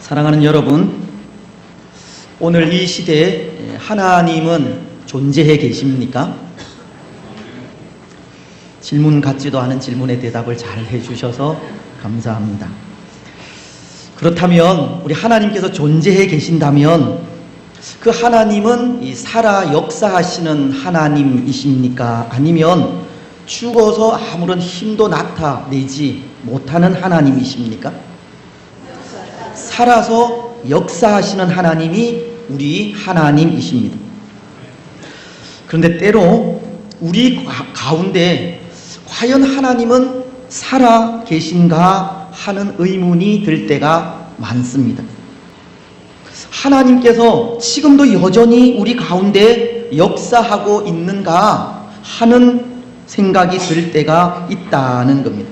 사랑하는 여러분, 오늘 이 시대에 하나님은 존재해 계십니까? 질문 같지도 않은 질문에 대답을 잘 해주셔서 감사합니다. 그렇다면 우리 하나님께서 존재해 계신다면 그 하나님은 이 살아 역사하시는 하나님이십니까? 아니면 죽어서 아무런 힘도 나타내지 못하는 하나님이십니까? 살아서 역사하시는 하나님이 우리 하나님이십니다. 그런데 때로 우리 가운데 과연 하나님은 살아 계신가 하는 의문이 들 때가 많습니다. 하나님께서 지금도 여전히 우리 가운데 역사하고 있는가 하는 생각이 들 때가 있다는 겁니다.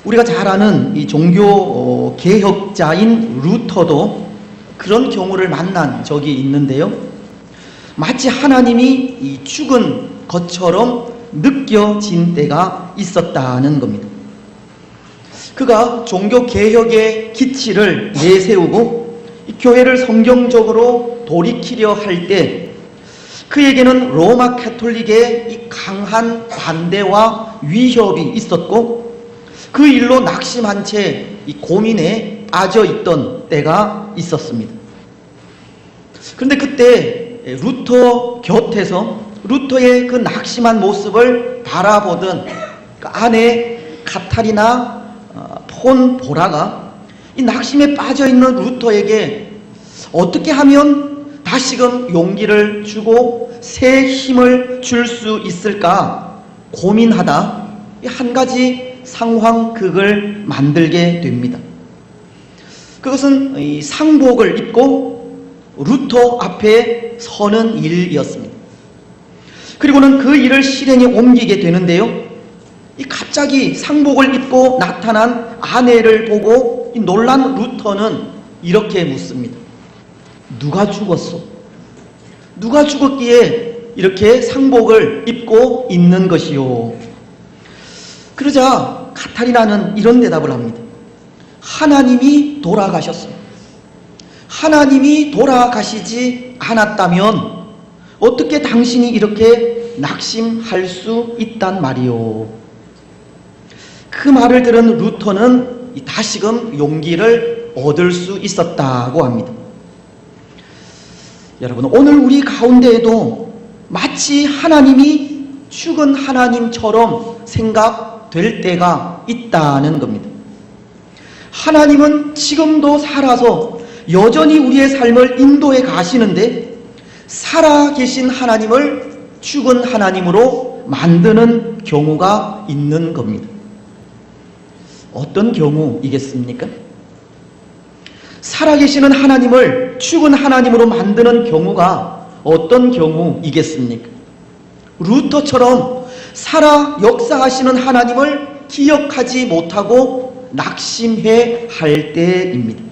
우리가 잘 아는 이 종교 개혁자인 루터도 그런 경우를 만난 적이 있는데요. 마치 하나님이 이 죽은 것처럼 느껴진 때가 있었다는 겁니다. 그가 종교 개혁의 기치를 내세우고 교회를 성경적으로 돌이키려 할 때 그에게는 로마 가톨릭의 이 강한 반대와 위협이 있었고 그 일로 낙심한 채 이 고민에 빠져 있던 때가 있었습니다. 그런데 그때 루터 곁에서 루터의 그 낙심한 모습을 바라보던 그 아내 카타리나 폰 보라가 이 낙심에 빠져 있는 루터에게 어떻게 하면 다시금 용기를 주고 새 힘을 줄 수 있을까 고민하다 한 가지 상황극을 만들게 됩니다. 그것은 이 상복을 입고 루터 앞에 서는 일이었습니다. 그리고는 그 일을 실행에 옮기게 되는데요. 이 갑자기 상복을 입고 나타난 아내를 보고 이 놀란 루터는 이렇게 묻습니다. 누가 죽었소? 누가 죽었기에 이렇게 상복을 입고 있는 것이요? 그러자 카타리나는 이런 대답을 합니다. 하나님이 돌아가셨습니다. 하나님이 돌아가시지 않았다면 어떻게 당신이 이렇게 낙심할 수 있단 말이오? 그 말을 들은 루터는 다시금 용기를 얻을 수 있었다고 합니다. 여러분, 오늘 우리 가운데에도 마치 하나님이 죽은 하나님처럼 생각될 때가 있다는 겁니다. 하나님은 지금도 살아서 여전히 우리의 삶을 인도해 가시는데 살아계신 하나님을 죽은 하나님으로 만드는 경우가 있는 겁니다. 어떤 경우이겠습니까? 살아계시는 하나님을 죽은 하나님으로 만드는 경우가 어떤 경우이겠습니까? 루터처럼 살아 역사하시는 하나님을 기억하지 못하고 낙심해 할 때입니다.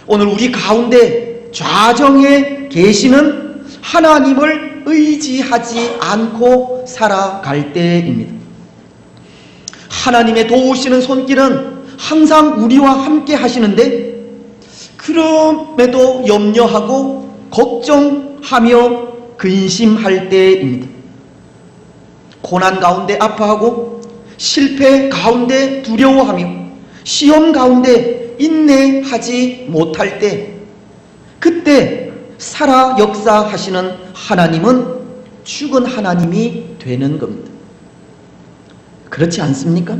오늘 우리 가운데 좌정에 계시는 하나님을 의지하지 않고 살아갈 때입니다. 하나님의 도우시는 손길은 항상 우리와 함께 하시는데 그럼에도 염려하고 걱정하며 근심할 때입니다. 고난 가운데 아파하고 실패 가운데 두려워하며 시험 가운데 인내하지 못할 때 그때 살아 역사하시는 하나님은 죽은 하나님이 되는 겁니다. 그렇지 않습니까?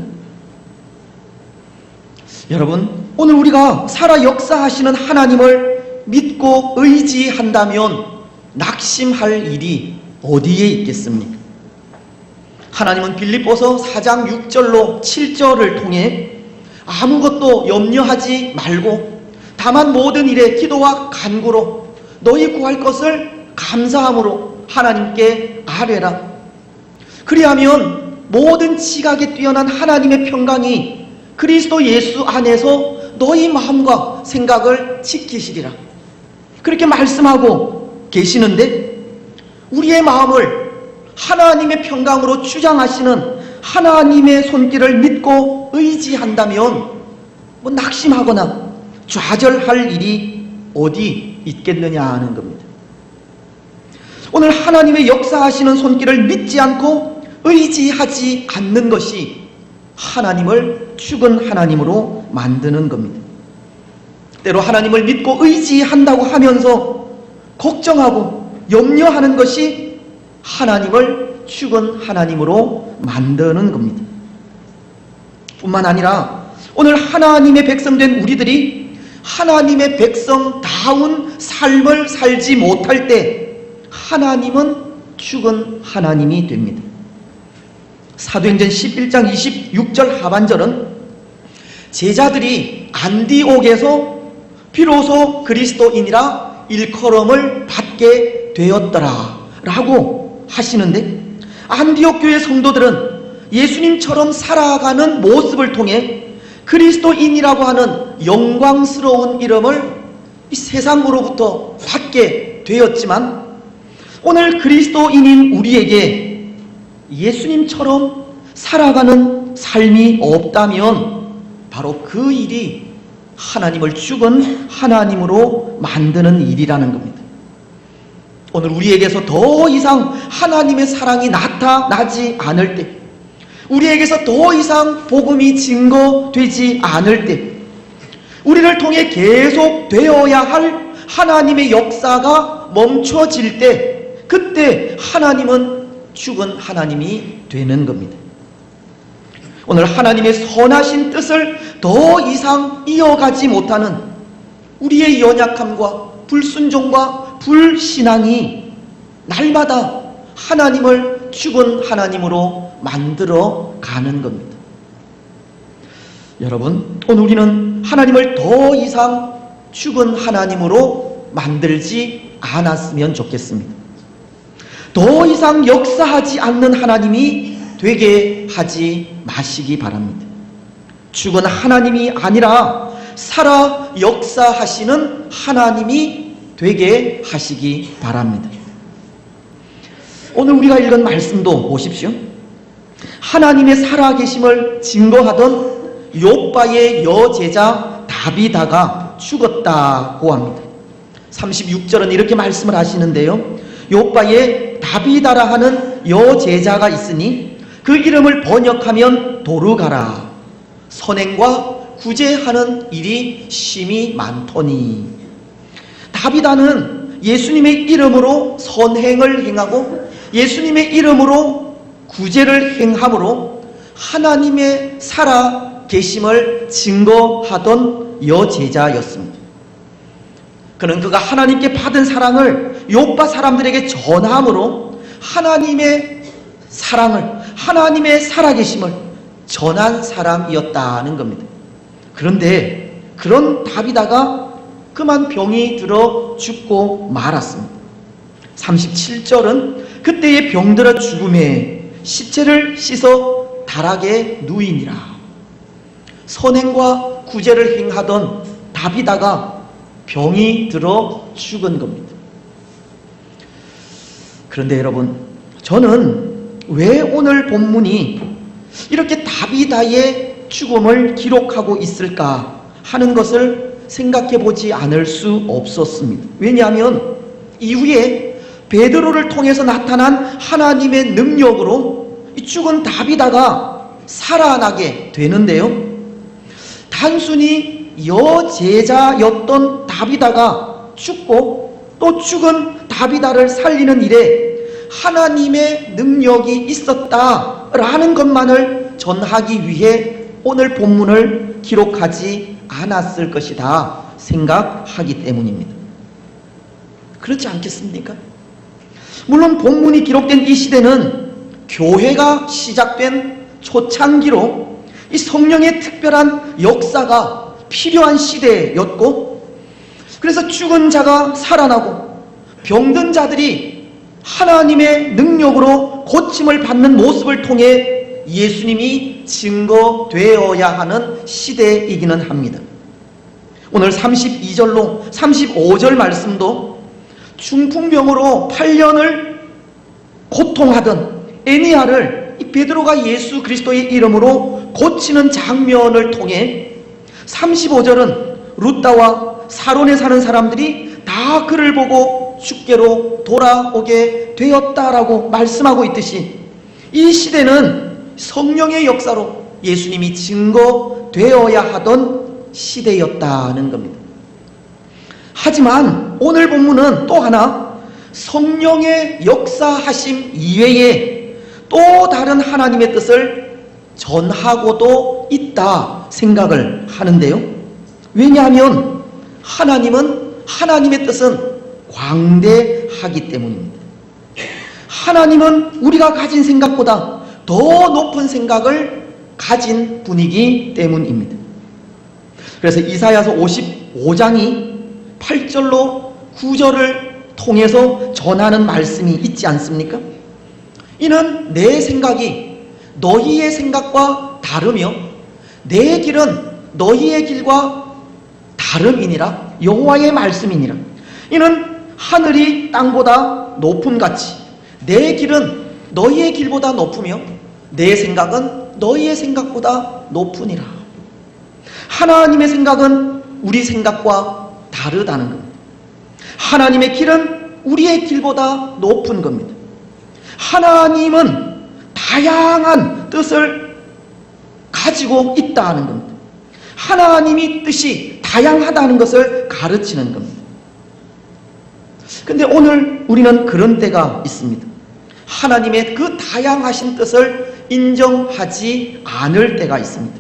여러분, 오늘 우리가 살아 역사하시는 하나님을 믿고 의지한다면 낙심할 일이 어디에 있겠습니까? 하나님은 빌립보서 4장 6절로 7절을 통해 아무것도 염려하지 말고 다만 모든 일에 기도와 간구로 너희 구할 것을 감사함으로 하나님께 아뢰라. 그리하면 모든 지각에 뛰어난 하나님의 평강이 그리스도 예수 안에서 너희 마음과 생각을 지키시리라. 그렇게 말씀하고 계시는데 우리의 마음을 하나님의 평강으로 주장하시는 하나님의 손길을 믿고 의지한다면 낙심하거나 좌절할 일이 어디 있겠느냐 하는 겁니다. 오늘 하나님의 역사하시는 손길을 믿지 않고 의지하지 않는 것이 하나님을 죽은 하나님으로 만드는 겁니다. 때로 하나님을 믿고 의지한다고 하면서 걱정하고 염려하는 것이 하나님을 죽은 하나님으로 만드는 겁니다. 뿐만 아니라 오늘 하나님의 백성된 우리들이 하나님의 백성다운 삶을 살지 못할 때 하나님은 죽은 하나님이 됩니다. 사도행전 11장 26절 하반절은 제자들이 안디옥에서 비로소 그리스도인이라 일컬음을 받게 되었더라 라고 하시는데, 안디옥 교회 성도들은 예수님처럼 살아가는 모습을 통해 그리스도인이라고 하는 영광스러운 이름을 이 세상으로부터 받게 되었지만, 오늘 그리스도인인 우리에게 예수님처럼 살아가는 삶이 없다면 바로 그 일이 하나님을 죽은 하나님으로 만드는 일이라는 겁니다. 오늘 우리에게서 더 이상 하나님의 사랑이 나타나지 않을 때, 우리에게서 더 이상 복음이 증거되지 않을 때, 우리를 통해 계속 되어야 할 하나님의 역사가 멈춰질 때, 그때 하나님은 죽은 하나님이 되는 겁니다. 오늘 하나님의 선하신 뜻을 더 이상 이어가지 못하는 우리의 연약함과 불순종과 불신앙이 날마다 하나님을 죽은 하나님으로 만들어 가는 겁니다. 여러분, 오늘 우리는 하나님을 더 이상 죽은 하나님으로 만들지 않았으면 좋겠습니다. 더 이상 역사하지 않는 하나님이 되게 하지 마시기 바랍니다. 죽은 하나님이 아니라 살아 역사하시는 하나님이 되게 하시기 바랍니다. 오늘 우리가 읽은 말씀도 보십시오. 하나님의 살아계심을 증거하던 욥바의 여제자 다비다가 죽었다고 합니다. 36절은 이렇게 말씀을 하시는데요, 욥바의 다비다라 하는 여제자가 있으니 그 이름을 번역하면 도르가라. 선행과 구제하는 일이 심히 많더니. 다비다는 예수님의 이름으로 선행을 행하고 예수님의 이름으로 구제를 행함으로 하나님의 살아 계심을 증거하던 여제자였습니다. 그는 그가 하나님께 받은 사랑을 욥바 사람들에게 전함으로 하나님의 사랑을, 하나님의 살아계심을 전한 사람이었다는 겁니다. 그런데 그런 다비다가 그만 병이 들어 죽고 말았습니다. 37절은 그때의 병들어 죽음에 시체를 씻어 다락에 누이니라. 선행과 구제를 행하던 다비다가 병이 들어 죽은 겁니다. 그런데 여러분, 저는 왜 오늘 본문이 이렇게 다비다의 죽음을 기록하고 있을까 하는 것을 생각해 보지 않을 수 없었습니다. 왜냐하면 이후에 베드로를 통해서 나타난 하나님의 능력으로 이 죽은 다비다가 살아나게 되는데요, 단순히 여제자였던 다비다가 죽고 또 죽은 다비다를 살리는 일에 하나님의 능력이 있었다라는 것만을 전하기 위해 오늘 본문을 기록하지 않았을 것이다 생각하기 때문입니다. 그렇지 않겠습니까? 물론 본문이 기록된 이 시대는 교회가 시작된 초창기로 이 성령의 특별한 역사가 필요한 시대였고, 그래서 죽은 자가 살아나고 병든 자들이 하나님의 능력으로 고침을 받는 모습을 통해 예수님이 증거되어야 하는 시대이기는 합니다. 오늘 32절로 35절 말씀도 중풍병으로 8년을 고통하던 애니아를 이 베드로가 예수 그리스도의 이름으로 고치는 장면을 통해 35절은 룻다와 사론에 사는 사람들이 다 그를 보고 죽게로 돌아오게 되었다라고 말씀하고 있듯이 이 시대는 성령의 역사로 예수님이 증거되어야 하던 시대였다는 겁니다. 하지만 오늘 본문은 또 하나 성령의 역사하심 이외에 또 다른 하나님의 뜻을 전하고도 있다 생각을 하는데요. 왜냐하면 하나님의 뜻은 광대하기 때문입니다. 하나님은 우리가 가진 생각보다 더 높은 생각을 가진 분이기 때문입니다. 그래서 이사야서 55장이 8절로 9절을 통해서 전하는 말씀이 있지 않습니까? 이는 내 생각이 너희의 생각과 다르며 내 길은 너희의 길과 다름이니라. 여호와의 말씀이니라. 이는 하늘이 땅보다 높음같이 내 길은 너희의 길보다 높으며 내 생각은 너희의 생각보다 높으니라. 하나님의 생각은 우리 생각과 다르다는 겁니다. 하나님의 길은 우리의 길보다 높은 겁니다. 하나님은 다양한 뜻을 가지고 있다는 겁니다. 하나님이 뜻이 다양하다는 것을 가르치는 겁니다. 근데 오늘 우리는 그런 때가 있습니다. 하나님의 그 다양하신 뜻을 인정하지 않을 때가 있습니다.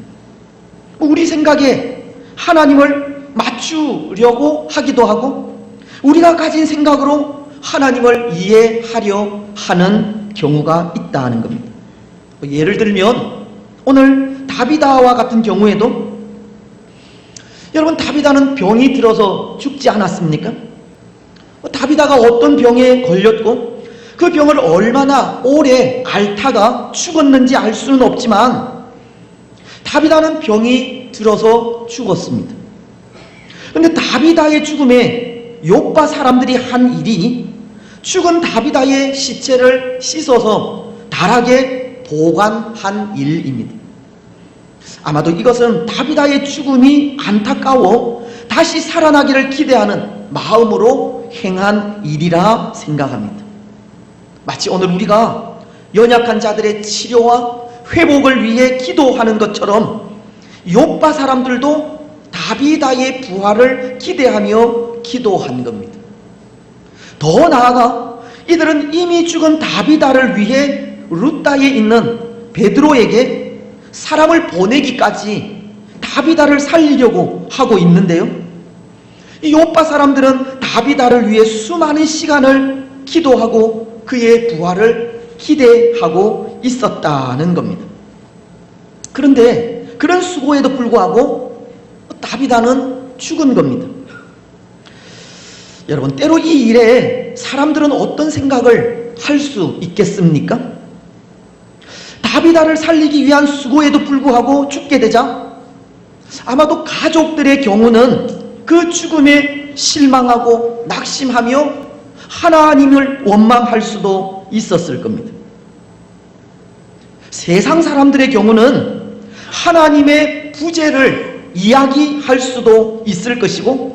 우리 생각에 하나님을 맞추려고 하기도 하고 우리가 가진 생각으로 하나님을 이해하려 하는 경우가 있다는 겁니다. 예를 들면 오늘 다비다와 같은 경우에도 여러분, 다비다는 병이 들어서 죽지 않았습니까? 다비다가 어떤 병에 걸렸고 그 병을 얼마나 오래 앓다가 죽었는지 알 수는 없지만 다비다는 병이 들어서 죽었습니다. 그런데 다비다의 죽음에 욥과 사람들이 한 일이 죽은 다비다의 시체를 씻어서 달하게 보관한 일입니다. 아마도 이것은 다비다의 죽음이 안타까워 다시 살아나기를 기대하는 마음으로 행한 일이라 생각합니다. 마치 오늘 우리가 연약한 자들의 치료와 회복을 위해 기도하는 것처럼 욥과 사람들도 다비다의 부활을 기대하며 기도한 겁니다. 더 나아가 이들은 이미 죽은 다비다를 위해 룻다에 있는 베드로에게 사람을 보내기까지 다비다를 살리려고 하고 있는데요. 이 욥과 사람들은 다비다를 위해 수많은 시간을 기도하고 그의 부활을 기대하고 있었다는 겁니다. 그런데 그런 수고에도 불구하고 다비다는 죽은 겁니다. 여러분, 때로 이 일에 사람들은 어떤 생각을 할 수 있겠습니까? 다비다를 살리기 위한 수고에도 불구하고 죽게 되자 아마도 가족들의 경우는 그 죽음에 실망하고 낙심하며 하나님을 원망할 수도 있었을 겁니다. 세상 사람들의 경우는 하나님의 부재를 이야기할 수도 있을 것이고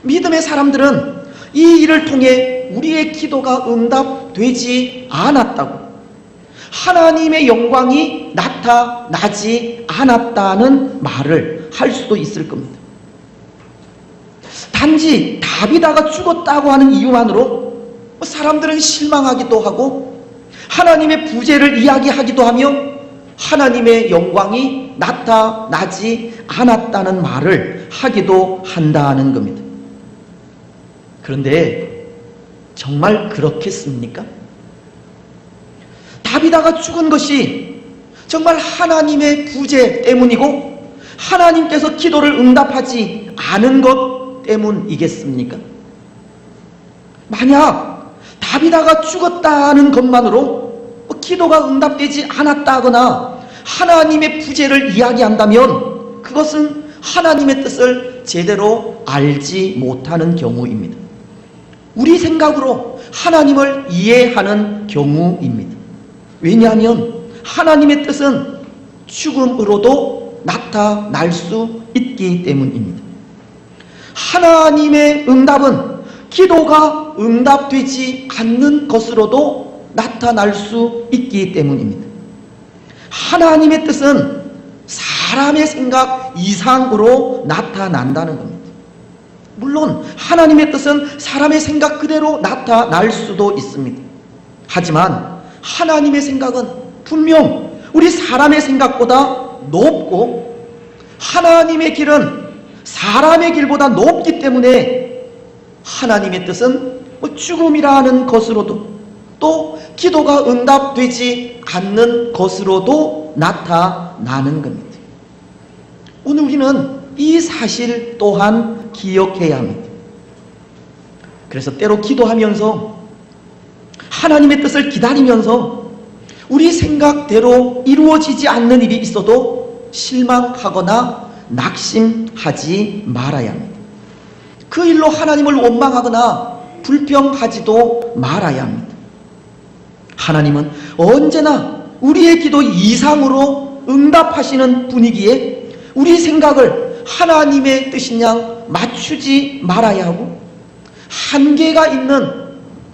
믿음의 사람들은 이 일을 통해 우리의 기도가 응답되지 않았다고, 하나님의 영광이 나타나지 않았다는 말을 할 수도 있을 겁니다. 단지 다비다가 죽었다고 하는 이유만으로 사람들은 실망하기도 하고 하나님의 부재를 이야기하기도 하며 하나님의 영광이 나타나지 않았다는 말을 하기도 한다는 겁니다. 그런데 정말 그렇겠습니까? 다비다가 죽은 것이 정말 하나님의 부재 때문이고 하나님께서 기도를 응답하지 않은 것 때문이겠습니까? 만약 다비다가 죽었다는 것만으로 기도가 응답되지 않았다거나 하나님의 부재를 이야기한다면 그것은 하나님의 뜻을 제대로 알지 못하는 경우입니다. 우리 생각으로 하나님을 이해하는 경우입니다. 왜냐하면 하나님의 뜻은 죽음으로도 나타날 수 있기 때문입니다. 하나님의 응답은 기도가 응답되지 않는 것으로도 나타날 수 있기 때문입니다. 하나님의 뜻은 사람의 생각 이상으로 나타난다는 겁니다. 물론 하나님의 뜻은 사람의 생각 그대로 나타날 수도 있습니다. 하지만 하나님의 생각은 분명 우리 사람의 생각보다 높고 하나님의 길은 사람의 길보다 높기 때문에 하나님의 뜻은 죽음이라는 것으로도 또 기도가 응답되지 않는 것으로도 나타나는 겁니다. 오늘 우리는 이 사실 또한 기억해야 합니다. 그래서 때로 기도하면서 하나님의 뜻을 기다리면서 우리 생각대로 이루어지지 않는 일이 있어도 실망하거나 낙심하지 말아야 합니다. 그 일로 하나님을 원망하거나 불평하지도 말아야 합니다. 하나님은 언제나 우리의 기도 이상으로 응답하시는 분이기에 우리 생각을 하나님의 뜻인 양 맞추지 말아야 하고, 한계가 있는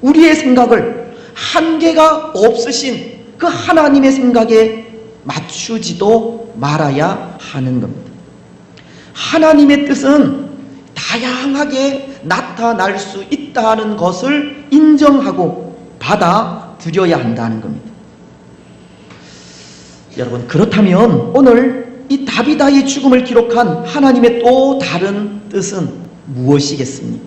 우리의 생각을 한계가 없으신 그 하나님의 생각에 맞추지도 말아야 하는 겁니다. 하나님의 뜻은 다양하게 나타날 수 있다는 것을 인정하고 받아들여야 한다는 겁니다. 여러분, 그렇다면 오늘 이 다비다의 죽음을 기록한 하나님의 또 다른 뜻은 무엇이겠습니까?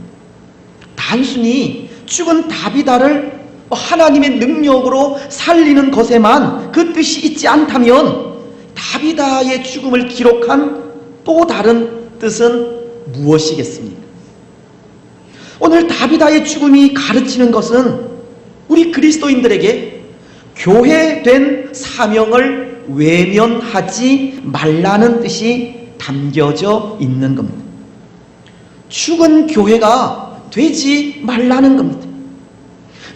단순히 죽은 다비다를 하나님의 능력으로 살리는 것에만 그 뜻이 있지 않다면 다비다의 죽음을 기록한 또 다른 뜻은 무엇이겠습니까? 오늘 다비다의 죽음이 가르치는 것은 우리 그리스도인들에게 교회된 사명을 외면하지 말라는 뜻이 담겨져 있는 겁니다. 죽은 교회가 되지 말라는 겁니다.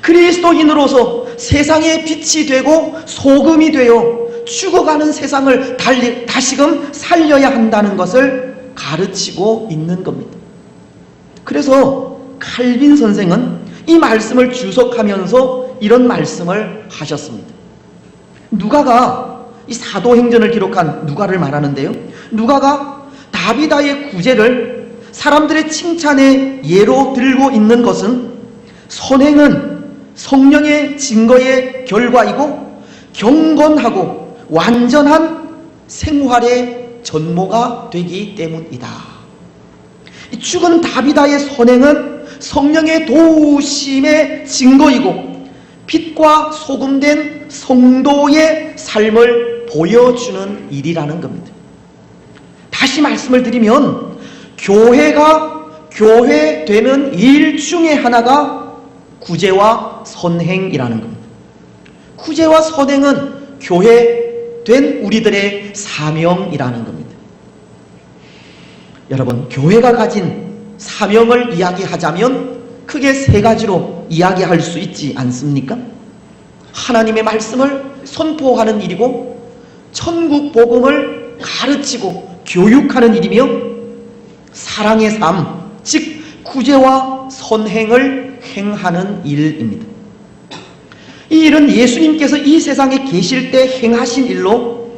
그리스도인으로서 세상의 빛이 되고 소금이 되어 죽어가는 세상을 다시금 살려야 한다는 것을 가르치고 있는 겁니다. 그래서 칼빈 선생은 이 말씀을 주석하면서 이런 말씀을 하셨습니다. 누가가 이 사도행전을 기록한 누가를 말하는데요, 누가가 다비다의 구제를 사람들의 칭찬의 예로 들고 있는 것은 선행은 성령의 증거의 결과이고 경건하고 완전한 생활의 전모가 되기 때문이다. 이 죽은 다비다의 선행은 성령의 도우심의 증거이고 빛과 소금된 성도의 삶을 보여주는 일이라는 겁니다. 다시 말씀을 드리면 교회가 교회되는 일 중에 하나가 구제와 선행이라는 겁니다. 구제와 선행은 교회된 우리들의 사명이라는 겁니다. 여러분, 교회가 가진 사명을 이야기하자면 크게 세 가지로 이야기할 수 있지 않습니까? 하나님의 말씀을 선포하는 일이고, 천국 복음을 가르치고 교육하는 일이며, 사랑의 삶, 즉 구제와 선행을 행하는 일입니다. 이 일은 예수님께서 이 세상에 계실 때 행하신 일로,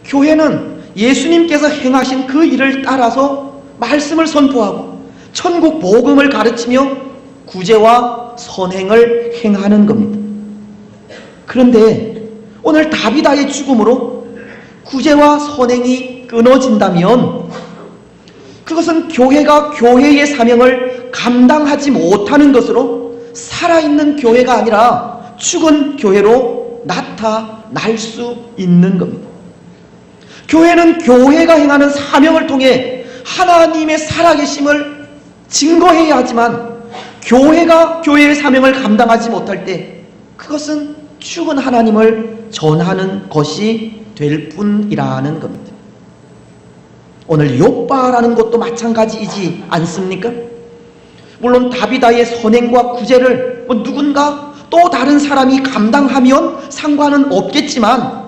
교회는 예수님께서 행하신 그 일을 따라서 말씀을 선포하고 천국 복음을 가르치며 구제와 선행을 행하는 겁니다. 그런데 오늘 다비다의 죽음으로 구제와 선행이 끊어진다면 그것은 교회가 교회의 사명을 감당하지 못하는 것으로 살아있는 교회가 아니라 죽은 교회로 나타날 수 있는 겁니다. 교회는 교회가 행하는 사명을 통해 하나님의 살아계심을 증거해야 하지만 교회가 교회의 사명을 감당하지 못할 때 그것은 죽은 하나님을 전하는 것이 될 뿐이라는 겁니다. 오늘 욥바라는 것도 마찬가지이지 않습니까? 물론 다비다의 선행과 구제를 누군가 또 다른 사람이 감당하면 상관은 없겠지만,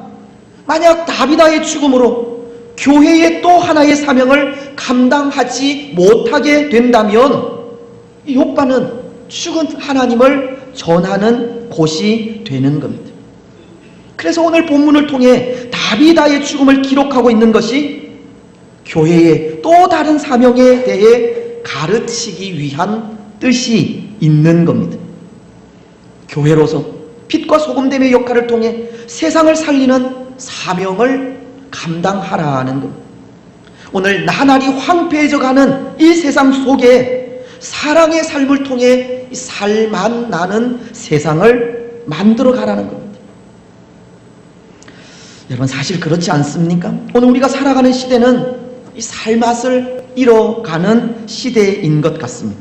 만약 다비다의 죽음으로 교회의 또 하나의 사명을 감당하지 못하게 된다면 욥바는 죽은 하나님을 전하는 곳이 되는 겁니다. 그래서 오늘 본문을 통해 다비다의 죽음을 기록하고 있는 것이 교회의 또 다른 사명에 대해 가르치기 위한 뜻이 있는 겁니다. 교회로서 빛과 소금됨의 역할을 통해 세상을 살리는 사명을 감당하라는 겁니다. 오늘 나날이 황폐해져가는 이 세상 속에 사랑의 삶을 통해 살만 나는 세상을 만들어 가라는 겁니다. 여러분, 사실 그렇지 않습니까? 오늘 우리가 살아가는 시대는 이 살맛을 잃어가는 시대인 것 같습니다.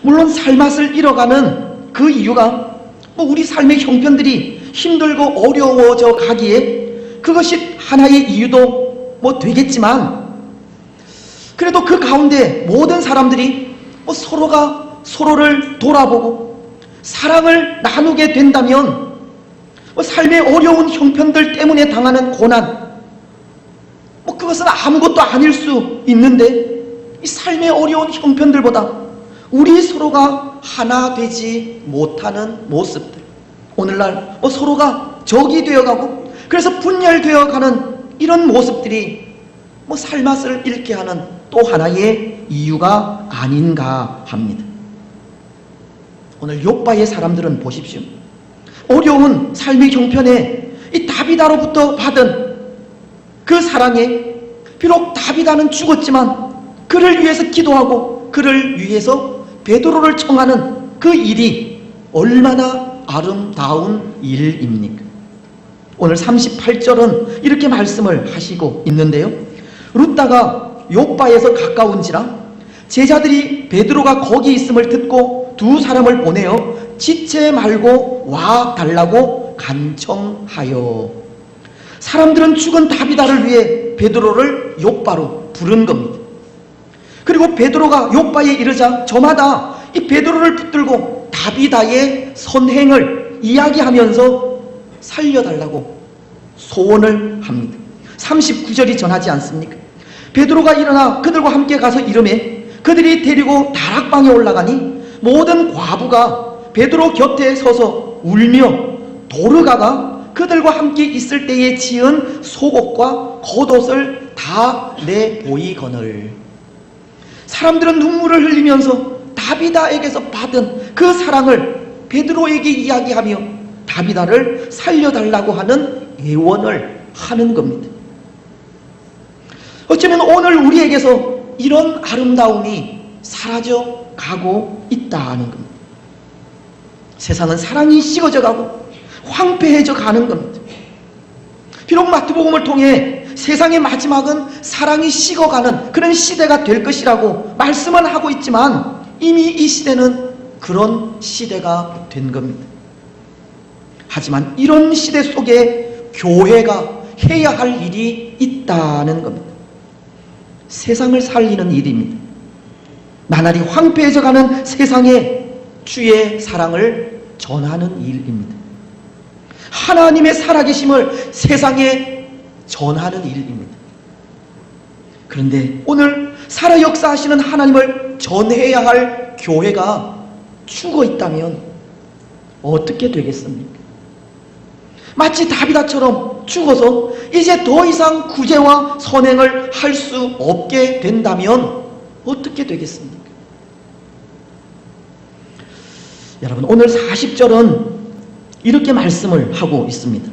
물론 살맛을 잃어가는 그 이유가 우리 삶의 형편들이 힘들고 어려워져 가기에 그것이 하나의 이유도 되겠지만, 그래도 그 가운데 모든 사람들이 서로가 서로를 돌아보고 사랑을 나누게 된다면 삶의 어려운 형편들 때문에 당하는 고난, 그것은 아무것도 아닐 수 있는데, 이 삶의 어려운 형편들보다 우리 서로가 하나 되지 못하는 모습들, 오늘날 서로가 적이 되어가고 그래서 분열되어가는 이런 모습들이 살맛을 잃게 하는 또 하나의 이유가 아닌가 합니다. 오늘 욥바의 사람들은 보십시오. 어려운 삶의 형편에 이 다비다로부터 받은 그 사랑에, 비록 다비다는 죽었지만 그를 위해서 기도하고 그를 위해서 베드로를 청하는 그 일이 얼마나 아름다운 일입니까? 오늘 38절은 이렇게 말씀을 하시고 있는데요. 룻다가 욥바에서 가까운지라 제자들이 베드로가 거기 있음을 듣고 두 사람을 보내어 지체 말고 와 달라고 간청하여. 사람들은 죽은 다비다를 위해 베드로를 욥바로 부른 겁니다. 그리고 베드로가 욥바에 이르자 저마다 이 베드로를 붙들고 다비다의 선행을 이야기하면서 살려달라고 소원을 합니다. 39절이 전하지 않습니까? 베드로가 일어나 그들과 함께 가서 이르매 그들이 데리고 다락방에 올라가니 모든 과부가 베드로 곁에 서서 울며 도르가가 그들과 함께 있을 때에 지은 속옷과 겉옷을 다 내보이거늘. 사람들은 눈물을 흘리면서 다비다에게서 받은 그 사랑을 베드로에게 이야기하며 다비다를 살려달라고 하는 애원을 하는 겁니다. 어쩌면 오늘 우리에게서 이런 아름다움이 사라져 가고 있다는 겁니다. 세상은 사랑이 식어져 가고 황폐해져 가는 겁니다. 비록 마태복음을 통해 세상의 마지막은 사랑이 식어가는 그런 시대가 될 것이라고 말씀은 하고 있지만 이미 이 시대는 그런 시대가 된 겁니다. 하지만 이런 시대 속에 교회가 해야 할 일이 있다는 겁니다. 세상을 살리는 일입니다. 나날이 황폐해져 가는 세상에 주의 사랑을 전하는 일입니다. 하나님의 살아계심을 세상에 전하는 일입니다. 그런데 오늘 살아 역사하시는 하나님을 전해야 할 교회가 죽어 있다면 어떻게 되겠습니까? 마치 다비다처럼 죽어서 이제 더 이상 구제와 선행을 할 수 없게 된다면 어떻게 되겠습니까? 여러분, 오늘 40절은 이렇게 말씀을 하고 있습니다.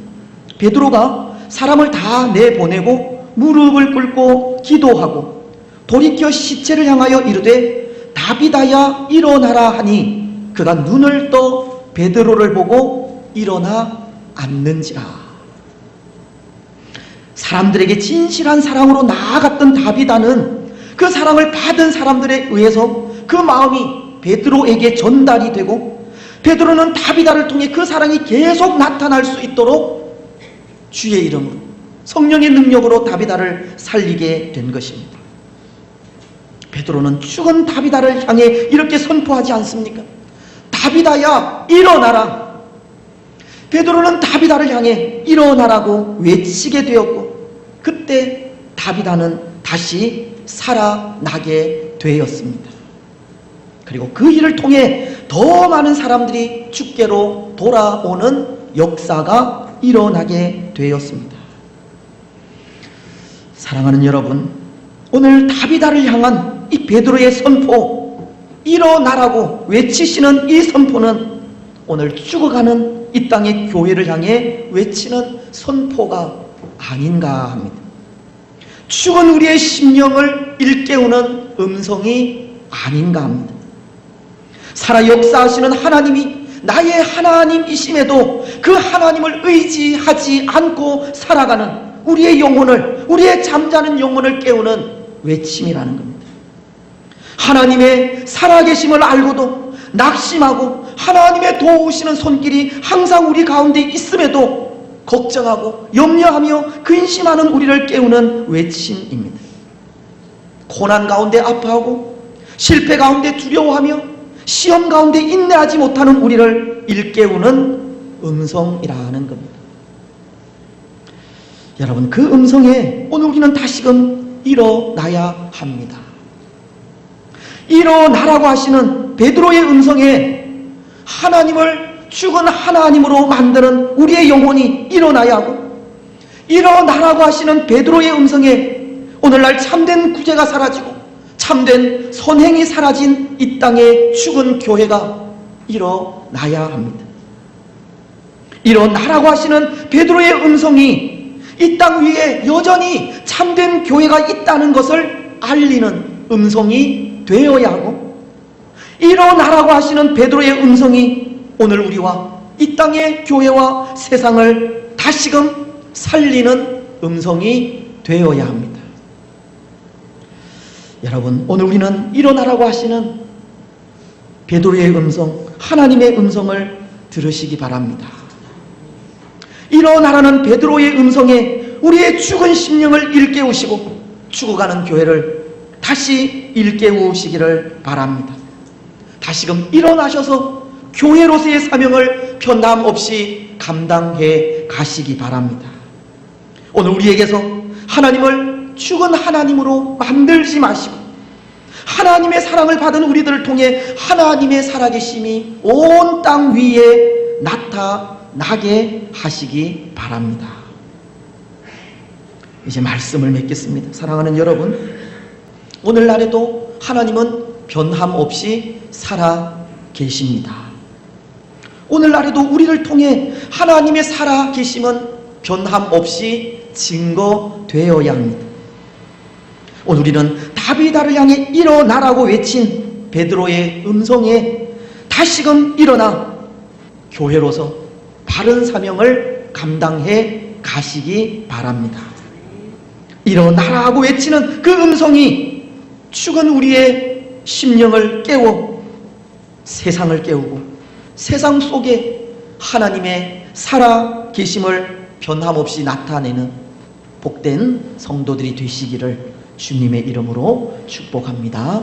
베드로가 사람을 다 내보내고 무릎을 꿇고 기도하고 돌이켜 시체를 향하여 이르되 다비다야 일어나라 하니 그가 눈을 떠 베드로를 보고 일어나 앉는지라. 사람들에게 진실한 사랑으로 나아갔던 다비다는 그 사랑을 받은 사람들에 의해서 그 마음이 베드로에게 전달이 되고 베드로는 다비다를 통해 그 사랑이 계속 나타날 수 있도록 주의 이름으로 성령의 능력으로 다비다를 살리게 된 것입니다. 베드로는 죽은 다비다를 향해 이렇게 선포하지 않습니까? 다비다야 일어나라. 베드로는 다비다를 향해 일어나라고 외치게 되었고 그때 다비다는 다시 살아나게 되었습니다. 그리고 그 일을 통해 더 많은 사람들이 주께로 돌아오는 역사가 일어나게 되었습니다. 사랑하는 여러분, 오늘 다비다를 향한 이 베드로의 선포, 일어나라고 외치시는 이 선포는 오늘 죽어가는 이 땅의 교회를 향해 외치는 선포가 아닌가 합니다. 죽은 우리의 심령을 일깨우는 음성이 아닌가 합니다. 살아 역사하시는 하나님이 나의 하나님이심에도 그 하나님을 의지하지 않고 살아가는 우리의 영혼을, 우리의 잠자는 영혼을 깨우는 외침이라는 겁니다. 하나님의 살아계심을 알고도 낙심하고 하나님의 도우시는 손길이 항상 우리 가운데 있음에도 걱정하고 염려하며 근심하는 우리를 깨우는 외침입니다. 고난 가운데 아파하고 실패 가운데 두려워하며 시험 가운데 인내하지 못하는 우리를 일깨우는 음성이라는 겁니다. 여러분, 그 음성에 오늘 우리는 다시금 일어나야 합니다. 일어나라고 하시는 베드로의 음성에 하나님을 죽은 하나님으로 만드는 우리의 영혼이 일어나야 하고, 일어나라고 하시는 베드로의 음성에 오늘날 참된 구제가 사라지고 참된 선행이 사라진 이 땅의 죽은 교회가 일어나야 합니다. 일어나라고 하시는 베드로의 음성이 이 땅 위에 여전히 참된 교회가 있다는 것을 알리는 음성이 되어야 하고, 일어나라고 하시는 베드로의 음성이 오늘 우리와 이 땅의 교회와 세상을 다시금 살리는 음성이 되어야 합니다. 여러분, 오늘 우리는 일어나라고 하시는 베드로의 음성, 하나님의 음성을 들으시기 바랍니다. 일어나라는 베드로의 음성에 우리의 죽은 심령을 일깨우시고 죽어가는 교회를 다시 일깨우시기를 바랍니다. 다시금 일어나셔서 교회로서의 사명을 변함없이 감당해 가시기 바랍니다. 오늘 우리에게서 하나님을 죽은 하나님으로 만들지 마시고 하나님의 사랑을 받은 우리들을 통해 하나님의 살아계심이 온 땅 위에 나타나게 하시기 바랍니다. 이제 말씀을 맺겠습니다. 사랑하는 여러분, 오늘날에도 하나님은 변함없이 살아계십니다. 오늘날에도 우리를 통해 하나님의 살아계심은 변함없이 증거되어야 합니다. 오늘 우리는 다비다를 향해 일어나라고 외친 베드로의 음성에 다시금 일어나 교회로서 바른 사명을 감당해 가시기 바랍니다. 일어나라고 외치는 그 음성이 죽은 우리의 심령을 깨워 세상을 깨우고 세상 속에 하나님의 살아계심을 변함없이 나타내는 복된 성도들이 되시기를 주님의 이름으로 축복합니다.